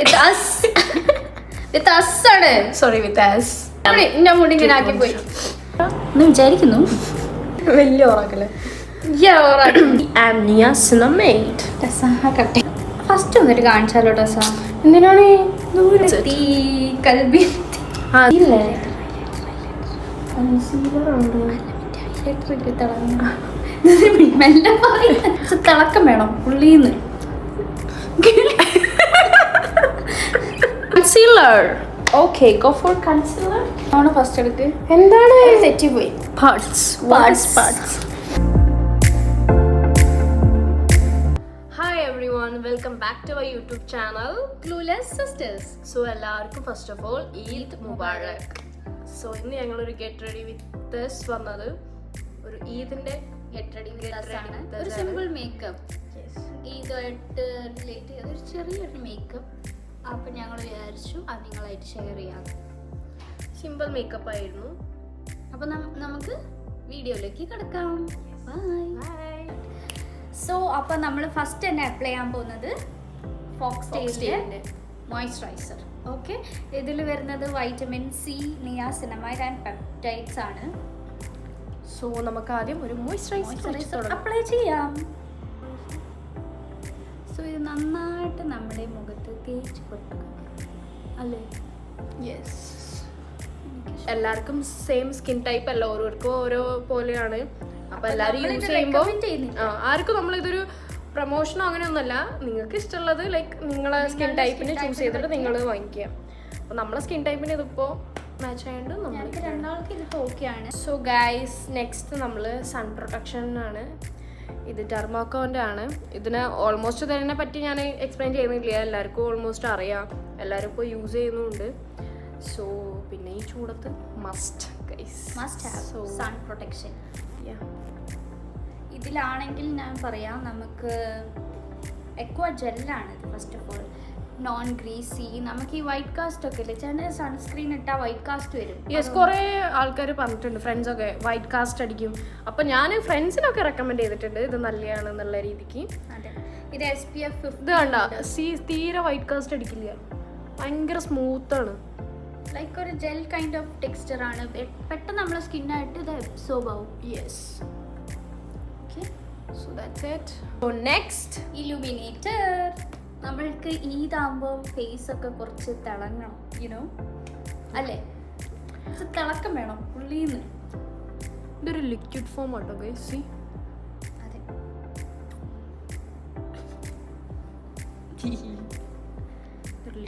With us. With us ആണ്. Sorry, with us. ഞാൻ മുടി ഇങ്ങനെ ആക്കി പോയി എന്ന് വിചാരിക്കുന്നു. വലിയ ഓറാക്കല്ലേ. Niacinamide. ഫസ്റ്റ് വന്നിട്ട് കാണിച്ചാലോ ടെസ. എന്തിനാണ് കൽബി തിളക്കം വേണം ഉള്ളീന്ന്. Concealer. Okay, go for concealer. ആണ് ഫസ്റ്റ് എടുക്ക്. എന്താണ് തെറ്റിപ്പോയി. parts. Hi everyone, welcome back to our YouTube channel Clueless Sisters. So എല്ലാവർക്കും first of all Eid Mubarak. So ഇന്ന് ഞങ്ങളൊരു ഗെറ്റ് റെഡി വിത്ത് ദസ് വന്നത് ഒരു ഈദിന്റെ ഗെറ്റ് റെഡി വിത്ത് ആണ്. ഒരു സിമ്പിൾ മേക്കപ്പ് ഈദായിട്ട് റിലേറ്റ് ചെയ്ത ഒരു ചെറിയൊരു മേക്കപ്പ്. അപ്പം ഞങ്ങൾ വിചാരിച്ചു അത് നിങ്ങളായിട്ട് ഷെയർ ചെയ്യാം. സിമ്പിൾ മേക്കപ്പ് ആയിരുന്നു. അപ്പം നമുക്ക് വീഡിയോയിലേക്ക് കിടക്കാം. ബൈ. സോ അപ്പം നമ്മൾ ഫസ്റ്റ് തന്നെ അപ്ലൈ ചെയ്യാൻ പോകുന്നത് ഫോക്സ് ടെയിലിന്റെ മോയ്സ്ചറൈസർ. ഓക്കെ, ഇതിൽ വരുന്നത് vitamin C, niacinamide and peptides ആണ്. സോ നമുക്ക് ആദ്യം ഒരു മോയ്സ്ചറൈസർ അപ്ലൈ ചെയ്യാം. സോ ഇത് നന്നായിട്ട് നമ്മുടെ മുഖത്ത് തേച്ച് കൊടുക്കുക അല്ലേ? യെസ്. എല്ലാവർക്കും സെയിം സ്കിൻ ടൈപ്പ് അല്ല, ഓരോരുത്തർക്കും ഓരോ പോലെയാണ്. അപ്പൊ എല്ലാവരും യൂസ് ചെയ്യുമ്പോൾ ആർക്കും നമ്മളിതൊരു പ്രൊമോഷനോ അങ്ങനെയൊന്നുമല്ല. നിങ്ങൾക്ക് ഇഷ്ടമുള്ളത് ലൈക്ക് നിങ്ങളെ സ്കിൻ ടൈപ്പിന് ചൂസ് ചെയ്തിട്ട് നിങ്ങൾ വാങ്ങിക്കുക. അപ്പൊ നമ്മളെ സ്കിൻ ടൈപ്പിന് ഇതിപ്പോ മാച്ച് ആയതുകൊണ്ട് നമ്മൾക്ക് രണ്ടാൾക്ക് ഇത് ഓക്കെയാണ്. സോ ഗൈസ്, നെക്സ്റ്റ് നമ്മൾ സൺ പ്രൊട്ടക്ഷൻ ആണ്. ഇത് ഡെർമാക്കോൻ്റെ ആണ്. ഇതിന് ഓൾമോസ്റ്റ് ഇതിനെ പറ്റി ഞാൻ എക്സ്പ്ലെയിൻ ചെയ്യുന്നില്ല, എല്ലാവർക്കും ഓൾമോസ്റ്റ് അറിയാം, എല്ലാവരും ഇപ്പോൾ യൂസ് ചെയ്യുന്നുണ്ട്. സോ പിന്നെ ഈ ചൂടത്ത് മസ്റ്റ് ഹാവ് സൺ പ്രൊട്ടക്ഷൻ. ഇതിലാണെങ്കിൽ ഞാൻ പറയാം, നമുക്ക് എക്വ ജെല്ലാണ് ഇത്. First of all non greasy. നമുക്ക് ഈ വൈറ്റ് കാസ്റ്റ് ഒക്കെ ഇല്ലേ, ചില സൺസ്ക്രീൻ ഇട്ടാൽ വൈറ്റ് കാസ്റ്റ് വരും. യെസ്, കുറേ ആൾക്കാർ പറഞ്ഞിട്ടുണ്ട്, ഫ്രണ്ട്സൊക്കെ വൈറ്റ് കാസ്റ്റ് അടിക്കും. അപ്പം ഞാൻ ഫ്രണ്ട്സിനൊക്കെ റെക്കമെൻഡ് ചെയ്തിട്ടുണ്ട് ഇത് നല്ലതാണെന്നുള്ള രീതിക്ക്. അതെ, ഇത് SPF 50. ഇത് കണ്ട തീരെ വൈറ്റ് കാസ്റ്റ് അടിക്കില്ല, ഭയങ്കര സ്മൂത്താണ്. ലൈക്ക് ഒരു ജെൽ കൈൻഡ് ഓഫ് ടെക്സ്ചർ ആണ്. പെട്ടെന്ന് നമ്മളെ സ്കിന്നായിട്ട് ഇത് അബ്സോർബ് ആവും. Yes. Okay, so that's it. So next illuminator. നമ്മൾക്ക് ഈദാകുമ്പോൾ ഫേസ് ഒക്കെ കുറച്ച് തിളങ്ങണം, യുനോ അല്ലേ? തിളക്കം വേണം ഉള്ളീന്ന്. ഇതൊരു ലിക്വിഡ് ഫോം ആട്ടോ ഗൈസ്. സീ, അതെ.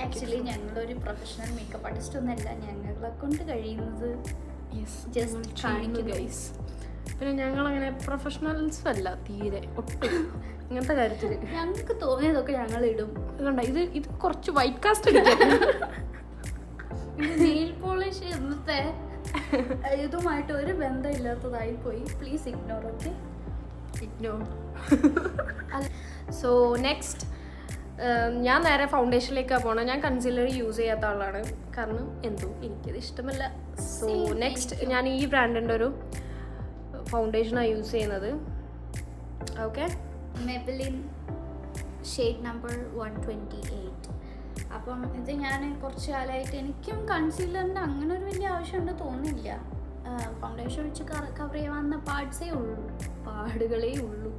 ആക്ച്വലി ഞങ്ങളൊരു പ്രൊഫഷണൽ മേക്കപ്പ് ആർട്ടിസ്റ്റ് ഒന്നല്ല, ഞങ്ങളെ കൊണ്ട് കഴിയുന്നത് ജസ്റ്റ് കാണിക്കുക ഗൈസ്. പിന്നെ ഞങ്ങൾ അങ്ങനെ പ്രൊഫഷണൽസും അല്ല തീരെ, ഒട്ടും ഇങ്ങനത്തെ കാര്യത്തിൽ. ഞങ്ങൾക്ക് തോന്നിയതൊക്കെ ഞങ്ങൾ ഇടും. കണ്ട ഇത് കുറച്ച് വൈറ്റ് കാസ്റ്റ് അടിക്കും. നെയിൽ പോളിഷ് ഇന്നത്തെ ഇതുമായിട്ട് ഒരു ബന്ധമില്ലാത്തതായി പോയി. Please ignore. Okay, ignore. So next ഞാൻ നേരെ ഫൗണ്ടേഷനിലേക്കാണ് പോകണം. ഞാൻ കൺസീലർ യൂസ് ചെയ്യാത്ത ആളാണ്, കാരണം എന്തോ എനിക്കത് ഇഷ്ടമല്ല. സോ നെക്സ്റ്റ് ഞാൻ ഈ ബ്രാൻഡിൻ്റെ ഒരു ഫൗണ്ടേഷനാണ് യൂസ് ചെയ്യുന്നത്. Okay, മെബലിൻ shade number 128. അപ്പം ഇത് ഞാൻ കുറച്ച് കാലമായിട്ട് എനിക്കും കൺസീലറിൻ്റെ അങ്ങനെ ഒരു വലിയ ആവശ്യമുണ്ട് തോന്നില്ല. ഫൗണ്ടേഷൻ വെച്ച് കവർ ചെയ്യാവുന്ന പാടുകളേ ഉള്ളൂ.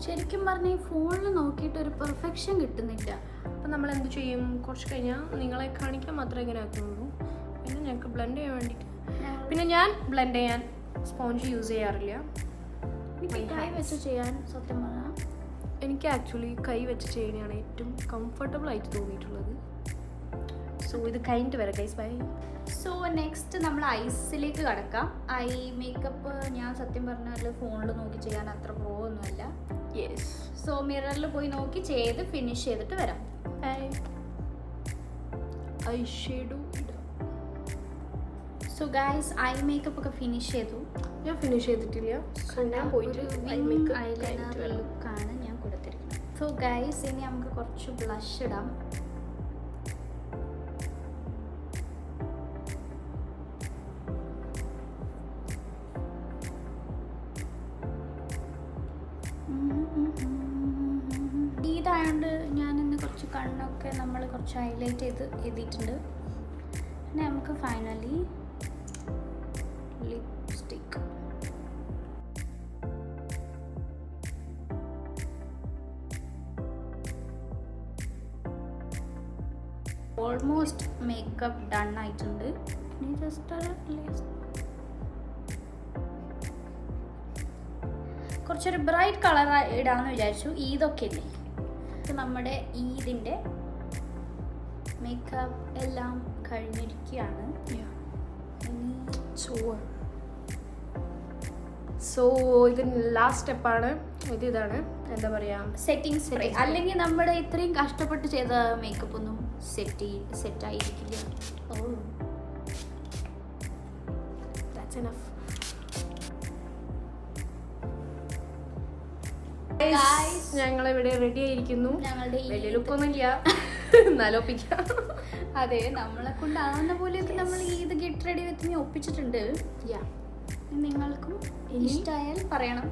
ശരിക്കും പറഞ്ഞാൽ ഈ ഫോണിൽ നോക്കിയിട്ട് ഒരു പെർഫെക്ഷൻ കിട്ടുന്നില്ല. അപ്പം നമ്മൾ എന്ത് ചെയ്യും, കുറച്ച് കഴിഞ്ഞാൽ നിങ്ങളെ കാണിക്കാൻ മാത്രമേ ഇങ്ങനെ ആക്കുന്നുള്ളൂ. പിന്നെ ഞങ്ങൾക്ക് ബ്ലെൻഡ് ചെയ്യാൻ വേണ്ടിയിട്ട്, പിന്നെ ഞാൻ ബ്ലെൻഡ് ചെയ്യാൻ സ്പോഞ്ച് യൂസ് ചെയ്യാറില്ല. കൈ വെച്ച് ചെയ്യാൻ സത്യം പറഞ്ഞാൽ എനിക്ക് ആക്ച്വലി കൈ വെച്ച് ചെയ്യുന്നതാണ് ഏറ്റവും കംഫർട്ടബിൾ ആയിട്ട് തോന്നിയിട്ടുള്ളത്. സോ ഇത് കഴിഞ്ഞിട്ട് വരാം ഗൈസ്, ബൈ. സോ നെക്സ്റ്റ് നമ്മൾ ഐസിലേക്ക് കടക്കാം. ഐ മേക്കപ്പ് ഞാൻ സത്യം പറഞ്ഞാൽ ഫോണിൽ നോക്കി ചെയ്യാൻ അത്ര പ്രോ ഒന്നുമല്ല. യെസ്. സോ മിററിൽ പോയി നോക്കി ചെയ്ത് ഫിനിഷ് ചെയ്തിട്ട് വരാം. ഐ ഷേഡോ ഇടാം. സോ ഗൈസ്, ഐ മേക്കപ്പ് ഒക്കെ ഫിനിഷ് ചെയ്തു. ഞാൻ ഫിനിഷ് ചെയ്തിട്ടില്ല, ഞാൻ പോയിട്ട് ഐലൈനർ ലുക്കാണ് ഞാൻ കൊടുത്തിരിക്കുന്നത്. സോ ഗൈസ്, ഇനി നമുക്ക് കുറച്ച് ബ്ലഷ് ഇടാം. കുറച്ച് കണ്ണൊക്കെ നമ്മൾ കുറച്ച് ഹൈലൈറ്റ് ചെയ്ത് എഴുതിയിട്ടുണ്ട്. പിന്നെ നമുക്ക് finally lipstick. Almost makeup done ആയിട്ടുണ്ട്. ഇനി ജസ്റ്റ് കുറച്ചൊരു ബ്രൈറ്റ് കളർ ഇടാമെന്ന് വിചാരിച്ചു. ഈദൊക്കെ അല്ലേ, നമ്മുടെ ഈദിൻ്റെ മേക്കപ്പ് എല്ലാം കഴിഞ്ഞിരിക്കുകയാണ്. സോ ഇത് ലാസ്റ്റ് സ്റ്റെപ്പാണ്. ഇതാണ് എന്താ പറയാ, സെറ്റിംഗ് സ്പ്രേ. അല്ലെങ്കിൽ നമ്മുടെ ഇത്രയും കഷ്ടപ്പെട്ട് ചെയ്ത മേക്കപ്പ് ഒന്നും സെറ്റായിരിക്കില്ല. That's enough. ഞങ്ങളിവിടെ റെഡി ആയിരിക്കുന്നു. ഞങ്ങളുടെ വലിയ ലുക്കൊന്നും ഇല്ല, എന്നാലും ഒപ്പിക്കാം. അതെ, നമ്മളെ കൊണ്ടാവുന്ന പോലെയൊക്കെ നമ്മൾ ഈദ് ഗെറ്റ് റെഡി വെച്ച് ഒപ്പിച്ചിട്ടുണ്ട്. നിങ്ങൾക്കും ഇഷ്ടമായാൽ പറയണം.